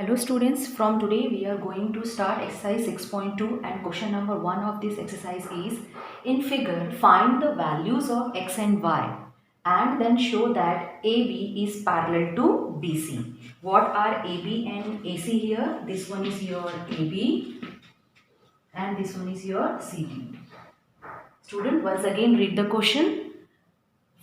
Hello students, from today we are going to start exercise 6.2 and question number 1 of this exercise is in figure find the values of x and y and then show that AB is parallel to BC. What are AB and AC here? This one is your AB and this one is your CD. Student, once again read the question.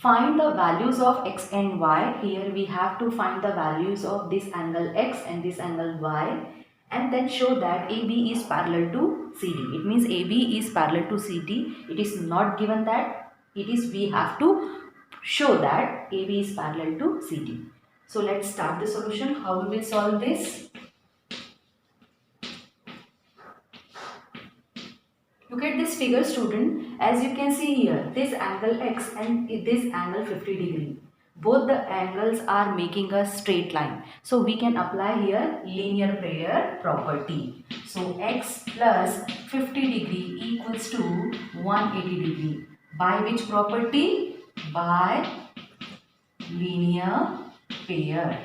Find the values of x and y. Here we have to find the values of this angle x and this angle y and then show that AB is parallel to CD. It means AB is parallel to CD. It is not given that. It is we have to show that AB is parallel to CD. So let's start the solution. How we will solve this? Look at this figure student. As you can see here, this angle x and this angle 50 degree. Both the angles are making a straight line. So we can apply here linear pair property. So x plus 50 degree equals to 180 degree. By which property? By linear pair.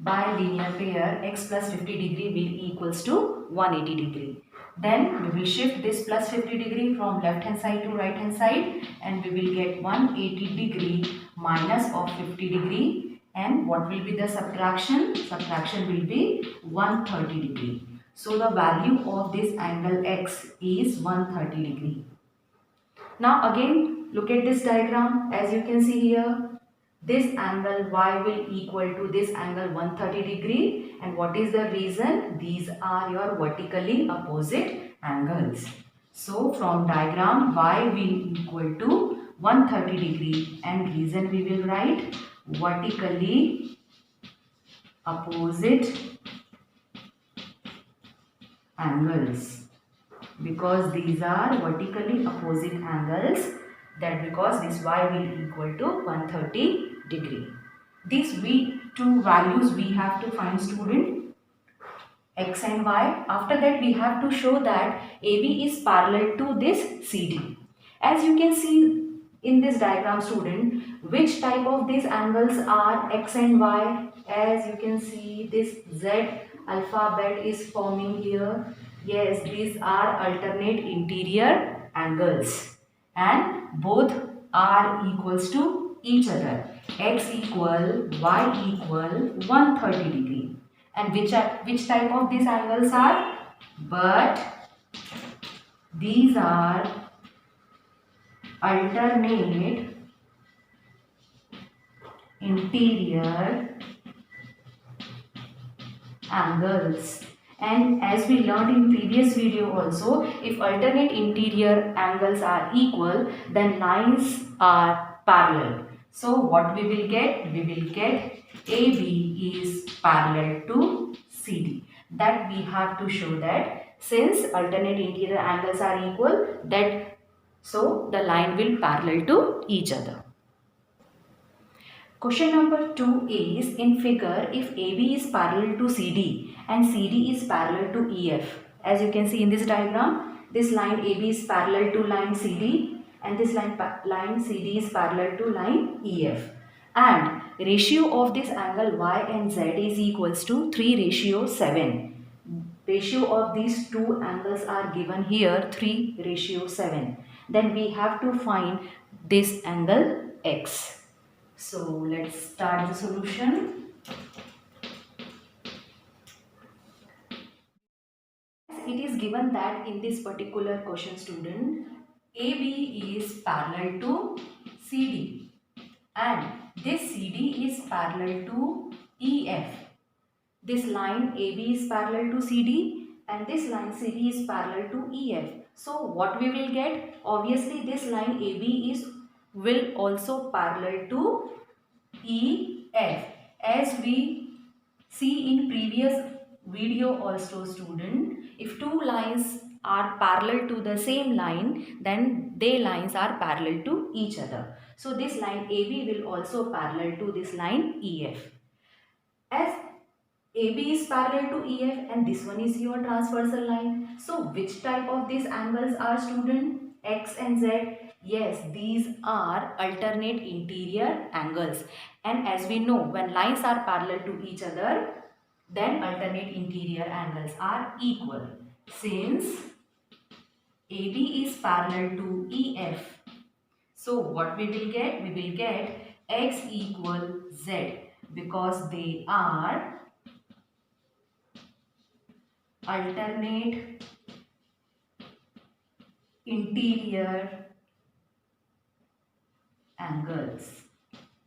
By linear pair, x plus 50 degree will equals to 180 degree. Then we will shift this plus 50 degree from left hand side to right hand side and we will get 180 degree minus of 50 degree, and what will be the subtraction? Subtraction will be 130 degree. So the value of this angle x is 130 degree. Now again look at this diagram. As you can see here, this angle y will equal to this angle 130 degree, and what is the reason? These are your vertically opposite angles. So from diagram y will equal to 130 degree, and reason we will write vertically opposite angles, because these are vertically opposite angles, that because this y will equal to 130 degree. These two values we have to find, student, x and y. After that we have to show that AB is parallel to this CD. As you can see in this diagram, student, which type of these angles are x and y? As you can see, this Z alphabet is forming here. Yes, these are alternate interior angles and both are equals to each other. X equal y equal 130 degree. And which type of these angles are? But these are alternate interior angles. And as we learned in previous video also, if alternate interior angles are equal, then lines are parallel. So what we will get? We will get AB is parallel to CD. That we have to show that since alternate interior angles are equal, that so the line will parallel to each other. Question number 2 is in figure if AB is parallel to CD and CD is parallel to EF. As you can see in this diagram, this line AB is parallel to line CD and this line CD is parallel to line EF. And ratio of this angle Y and Z is equals to 3:7. Ratio of these two angles are given here 3:7. Then we have to find this angle X. So let's start the solution. It is given that in this particular question, student, AB is parallel to CD and this CD is parallel to EF. This line AB is parallel to CD and this line CD is parallel to EF. So what we will get? Obviously this line AB will also parallel to EF. As we see in previous video also, student, if two lines are parallel to the same line, then their lines are parallel to each other. So this line AB will also parallel to this line EF. As AB is parallel to EF and this one is your transversal line. So which type of these angles are, student? X and Z? Yes, these are alternate interior angles. And as we know, when lines are parallel to each other, then alternate interior angles are equal. Since AB is parallel to EF, so what we will get? We will get X equal Z because they are alternate interior angles.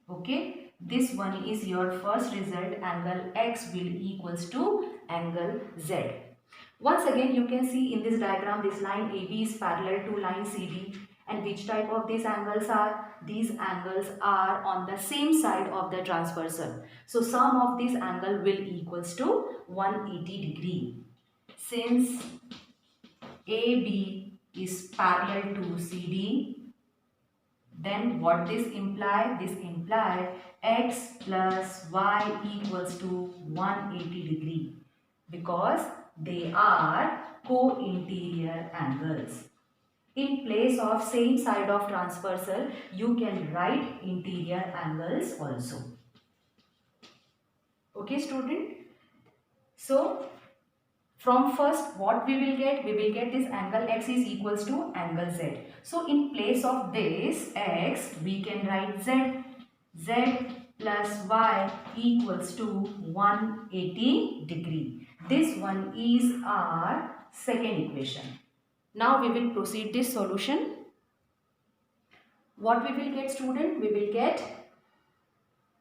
Okay, this one is your first result. Angle X will equals to angle Z. Once again, you can see in this diagram, this line AB is parallel to line CD. And which type of these angles are? These angles are on the same side of the transversal. So sum of this angle will equals to 180 degree. Since AB is parallel to CD, then what this imply? This imply X plus Y equals to 180 degree because they are co-interior angles. In place of same side of transversal, you can write interior angles also. Okay, student? So, from first, what we will get? We will get this angle X is equals to angle Z. So, in place of this X, we can write Z. Z plus Y equals to 180 degree. This one is our second equation. Now, we will proceed this solution. What we will get, student? We will get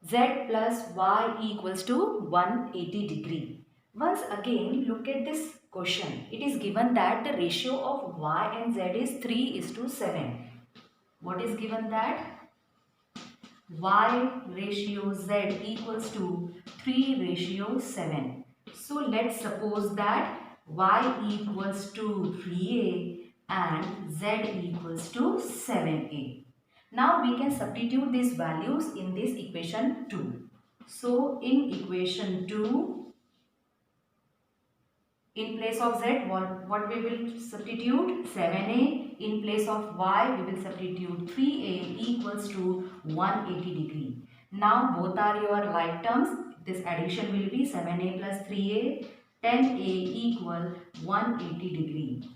Z plus Y equals to 180 degree. Once again, look at this question. It is given that the ratio of Y and Z is 3:7. What is given that? Y ratio Z equals to 3:7. So let's suppose that Y equals to 3A and Z equals to 7A. Now we can substitute these values in this equation 2. So in equation 2, in place of Z, what we will substitute? 7A. In place of Y, we will substitute 3A equals to 180 degree. Now both are your like terms. This addition will be 7A plus 3A. 10A equal 180 degree.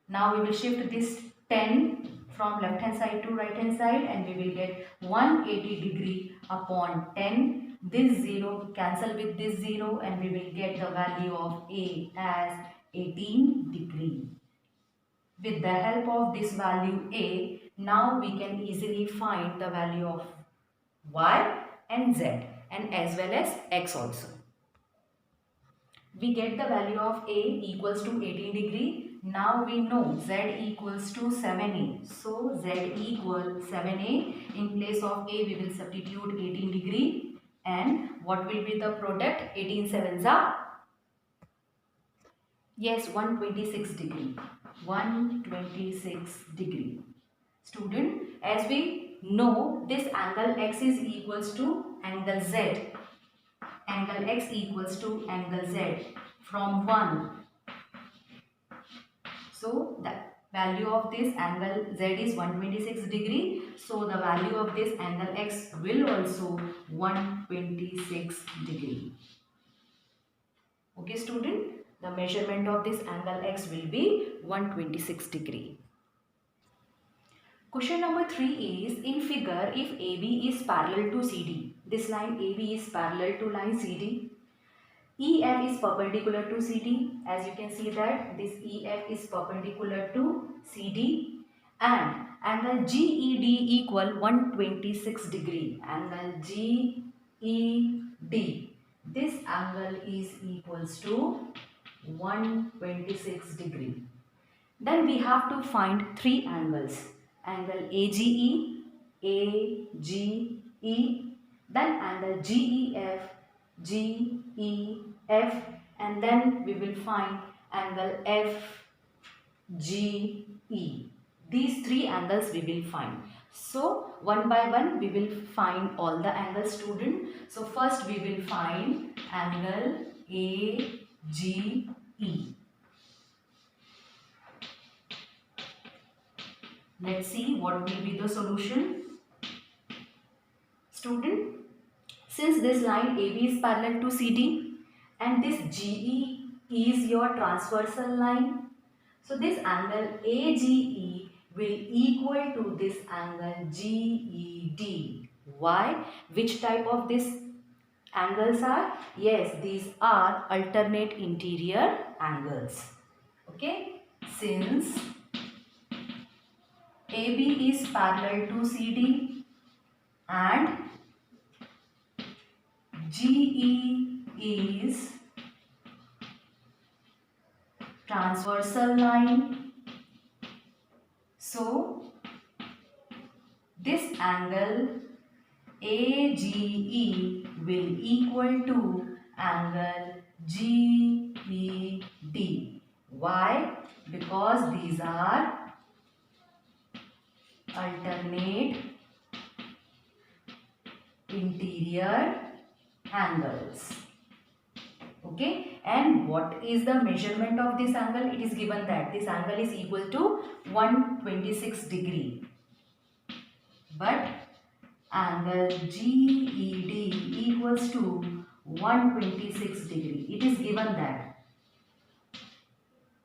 Now we will shift this 10 from left hand side to right hand side and we will get 180 degree upon 10. This 0 cancel with this 0 and we will get the value of A as 18 degree. With the help of this value A, now we can easily find the value of Y and Z and as well as X also. We get the value of A equals to 18 degree. Now we know Z equals to 7A. So Z equal 7A. In place of A, we will substitute 18 degree. And what will be the product? 18 sevens are? Yes, 126 degree. 126 degree. Student, as we know, this angle X is equals to angle Z. Angle X equals to angle Z from 1. So the value of this angle Z is 126 degree. So the value of this angle X will also 126 degree. Okay, student, the measurement of this angle X will be 126 degree. Question number 3 is, in figure, if AB is parallel to CD, this line AB is parallel to line CD, EF is perpendicular to CD, as you can see that this EF is perpendicular to CD, and angle GED equal 126 degree. Angle GED, this angle is equals to 126 degree. Then we have to find three angles. Angle AGE, AGE, then angle GEF, GEF, and then we will find angle FGE. These three angles we will find. So one by one we will find all the angles, student. So first we will find angle AGE. Let's see what will be the solution. Student, since this line AB is parallel to CD, and this GE is your transversal line. So this angle AGE will equal to this angle GED. Why? Which type of this angles are? Yes, these are alternate interior angles. Okay, since AB is parallel to CD and GE is transversal line, so this angle AGE will equal to angle GED. Why? Because these are alternate interior angles. Okay, and what is the measurement of this angle? It is given that this angle is equal to 126 degree. But angle GED equals to 126 degree. It is given that.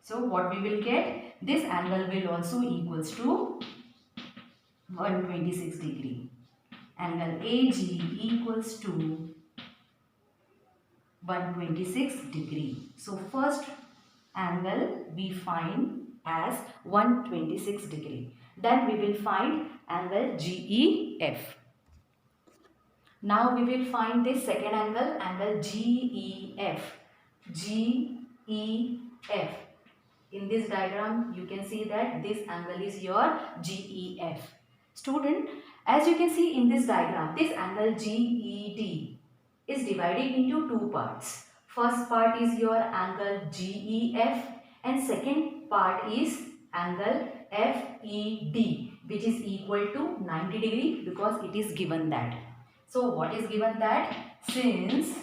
So what we will get? This angle will also equals to 126 degree. Angle AG equals to 126 degree. So first angle we find as 126 degree. Then we will find angle GEF. Now we will find this second angle, angle GEF. GEF. In this diagram, you can see that this angle is your GEF. Student, as you can see in this diagram, this angle GED is divided into two parts. First part is your angle GEF and second part is angle FED, which is equal to 90 degree because it is given that. So what is given that? Since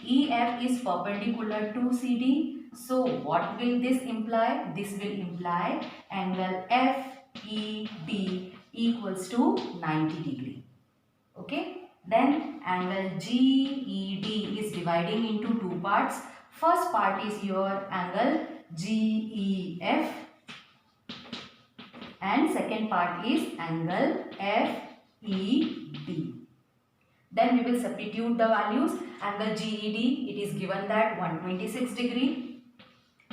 EF is perpendicular to CD, so what will this imply? This will imply angle FED equals to 90 degree. Okay. Then angle GED is dividing into two parts. First part is your angle GEF and second part is angle FED. Then we will substitute the values. Angle GED, it is given that 126 degree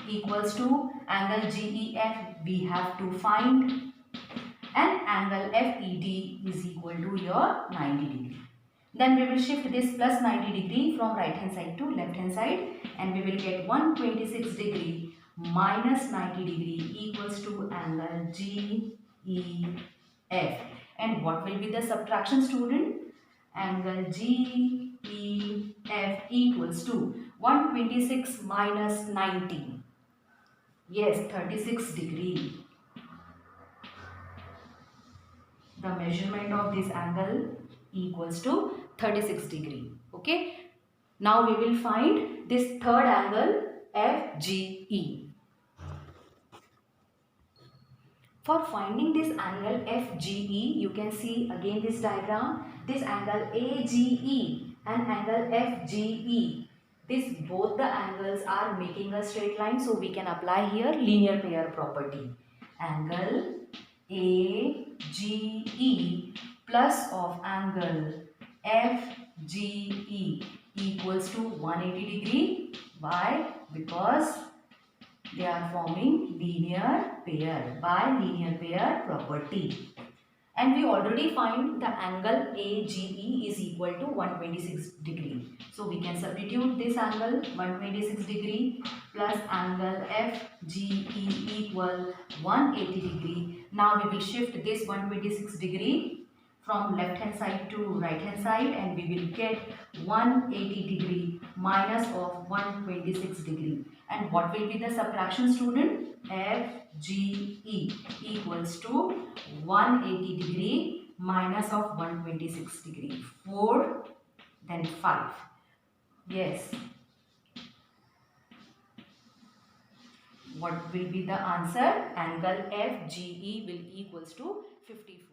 equals to angle GEF we have to find, and angle FED is equal to your 90 degree. Then we will shift this plus 90 degree from right hand side to left hand side and we will get 126 degree minus 90 degree equals to angle GEF. And what will be the subtraction, student? Angle GEF equals to 126 minus 90. Yes, 36 degree. The measurement of this angle equals to 36 degree. Okay. Now we will find this third angle FGE. For finding this angle FGE, you can see again this diagram. This angle AGE and angle FGE. This both the angles are making a straight line, so we can apply here linear pair property. Angle AGE plus of angle FGE equals to 180 degree. Why? Because they are forming linear pair by linear pair property. And we already find the angle AGE is equal to 126 degree. So we can substitute this angle 126 degree plus angle FGE equal 180 degree. Now we will shift this 126 degree from left hand side to right hand side and we will get 180 degree minus of 126 degree. And what will be the subtraction, student? FGE equals to 180 degree minus of 126 degree. 4 then 5. Yes. What will be the answer? Angle FGE will equals to 54.